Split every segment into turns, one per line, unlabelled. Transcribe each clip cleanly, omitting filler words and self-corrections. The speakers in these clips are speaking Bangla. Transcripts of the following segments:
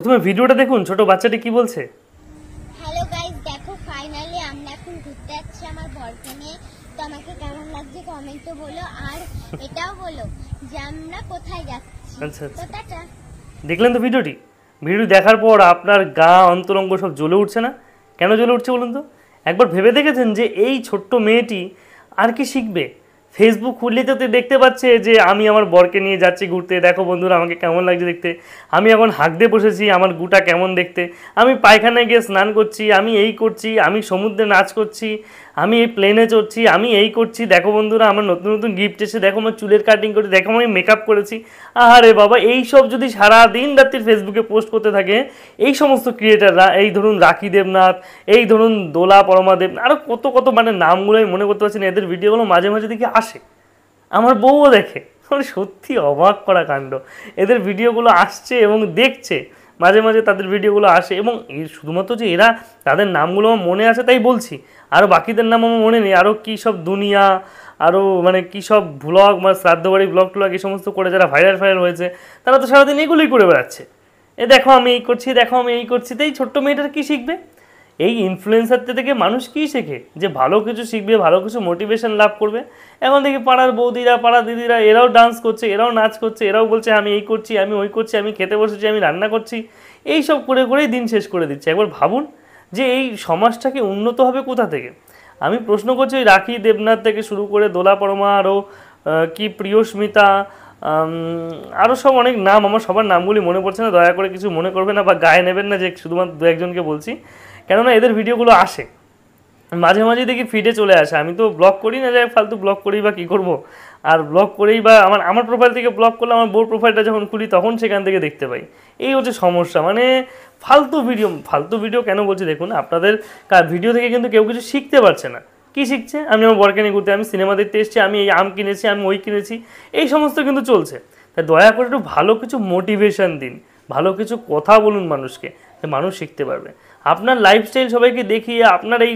তুমি ভিডিওটা দেখুন ছোট বাচ্চাটি কি বলছে।
হ্যালো গাইস, দেখো ফাইনালি আমরা এখন ঘুরতে যাচ্ছি আমার বরকে নিয়ে। তো আমাকে কেমন লাগছে কমেন্টে বলো, আর এটাও বলো যে আমরা কোথায় যাচ্ছি।
আচ্ছা
তো টাটা।
দেখলেন তো ভিডিওটি দেখার পর আপনার গা অন্তরঙ্গ সব জ্বলে উঠছে না? কেন জ্বলে উঠছে বলুন তো? একবার ভেবে দেখেছেন যে এই ছোট্ট মেয়েটি আর কি শিখবে? ফেসবুক খুললে তো দেখতে পাচ্ছে যে আমি আমার বরকে নিয়ে যাচ্ছি ঘুরতে, দেখো বন্ধুরা আমাকে কেমন লাগছে দেখতে, আমি এখন হাঁকতে বসেছি, আমার গুটা কেমন দেখতে, আমি পায়খানায় গিয়ে স্নান করছি, আমি এই করছি, আমি সমুদ্রে নাচ করছি, আমি এই প্লেনে চড়ছি, আমি এই করছি, দেখো বন্ধুরা আমার নতুন নতুন গিফট এসে, দেখো আমার চুলের কাটিং করেছি, দেখো আমি মেকআপ করেছি। আরে বাবা, এই সব যদি সারা দিন রাত্রির ফেসবুকে পোস্ট করতে থাকে এই সমস্ত ক্রিয়েটাররা, এই ধরুন রাখি দেবনাথ, এই ধরুন দোলা পরমাদেব, আরও কত কত মানে নামগুলো আমি মনে করতে পারছি না, এদের ভিডিওগুলো মাঝে মাঝে দেখি আসে, আমার বউও দেখে, মানে সত্যি অবাক করা কাণ্ড। এদের ভিডিওগুলো আসছে এবং দেখছে, মাঝে মাঝে তাদের ভিডিওগুলো আসে, এবং শুধুমাত্র যে এরা তাদের নামগুলো আমার মনে আছে তাই বলছি, আরও বাকিদের নাম আমার মনে নেই, আরও কী সব দুনিয়া, আরও মানে কী সব ভ্লগ, মানে শ্রাদ্ধবাড়ি ব্লগ ট্লগ এই সমস্ত করে যারা ভাইরাল হয়েছে, তারা তো সারাদিন এগুলোই করে বেড়াচ্ছে। এ দেখো আমি এই করছি, দেখো আমি এই করছি, তাই ছোট্ট মেয়েটার কী শিখবে? এই ইনফ্লুয়েন্সারদের থেকে মানুষ কী শেখে? যে ভালো কিছু শিখবে, ভালো কিছু মোটিভেশন লাভ করবে। এখন দেখি পাড়ার বৌদিরা, পাড়ার দিদিরা, এরাও ডান্স করছে, এরাও নাচ করছে, এরাও বলছে আমি এই করছি, আমি ওই করছি, আমি খেতে বসেছি, আমি রান্না করছি, এই সব করে করেই দিন শেষ করে দিচ্ছে। একবার ভাবুন যে এই সমাজটাকে উন্নত হবে কোথা থেকে? আমি প্রশ্ন করছি ওই রাখি দেবনাথ থেকে শুরু করে দোলা পরমা, আরও কি প্রিয়স্মিতা, আরও সব অনেক নাম, আমার সবার নামগুলি মনে পড়ছে না, দয়া করে কিছু মনে করবেন না বা গায়ে নেবেন না যে শুধুমাত্র দু একজনকে বলছি, কেননা এদের ভিডিওগুলো আসে মাঝে মাঝে দেখি ফিডে চলে আসে। আমি তো ব্লগ করি না, যে ফালতু ব্লগ করি বা কী করবো, আর ব্লগ করেই বা আমার প্রোফাইল থেকে ব্লগ করলে আমার বোর প্রোফাইলটা যখন খুলি তখন সেখান থেকে দেখতে পাই। এই হচ্ছে সমস্যা, মানে ফালতু ভিডিও কেন বলছি দেখুন, আপনাদের ভিডিও থেকে কিন্তু কেউ কিছু শিখতে পারছে না। কী শিখছে? আমি আমার বরকে নিয়ে ঘুরতে, আমি সিনেমা দেখতে এসেছি, আমি এই আম কিনেছি, আমি ওই কিনেছি, এই সমস্ত কিন্তু চলছে। তাই দয়া করে একটু ভালো কিছু মোটিভেশন দিন, ভালো কিছু কথা বলুন মানুষকে, যে মানুষ শিখতে পারবে। আপনার লাইফস্টাইল সবাইকে দেখিয়ে, আপনার এই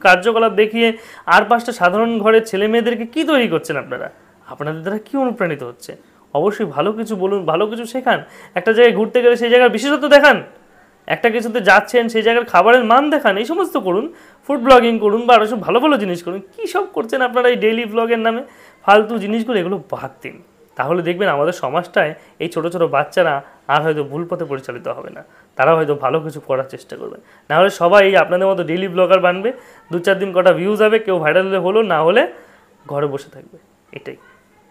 কার্যকলাপ দেখিয়ে আর পাঁচটা সাধারণ ঘরের ছেলে মেয়েদেরকে কী তৈরি করছেন আপনারা? আপনাদের দ্বারা কী অনুপ্রাণিত হচ্ছে? অবশ্যই ভালো কিছু বলুন, ভালো কিছু শেখান। একটা জায়গায় ঘুরতে গেলে সেই জায়গার বিশেষত্ব দেখান, একটা কিছুতে যাচ্ছেন সেই জায়গার খাবারের মান দেখান, এই সমস্ত করুন, ফুড ব্লগিং করুন বা আরও সব ভালো ভালো জিনিস করুন। কী সব করছেন আপনারা এই ডেইলি ব্লগের নামে? ফালতু জিনিসগুলো এগুলো বাদ দিন, তাহলে দেখবেন আমাদের সমাজটায় এই ছোটো ছোটো বাচ্চারা আর হয়তো ভুল পথে পরিচালিত হবে না, তারা হয়তো ভালো কিছু করার চেষ্টা করবে। নাহলে সবাই আপনাদের মতো ডেইলি ব্লগার বানবে, 2-4 দিন কটা ভিউজ হবে, কেউ ভাইরাল হলো, না হলে ঘরে বসে থাকবে। এটাই,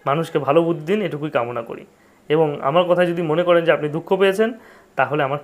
মানুষকে ভালো বুদ্ধি দিন, এটুকুই কামনা করি। এবং আমার কথা যদি মনে করেন যে আপনি দুঃখ পেয়েছেন, তাহলে আমার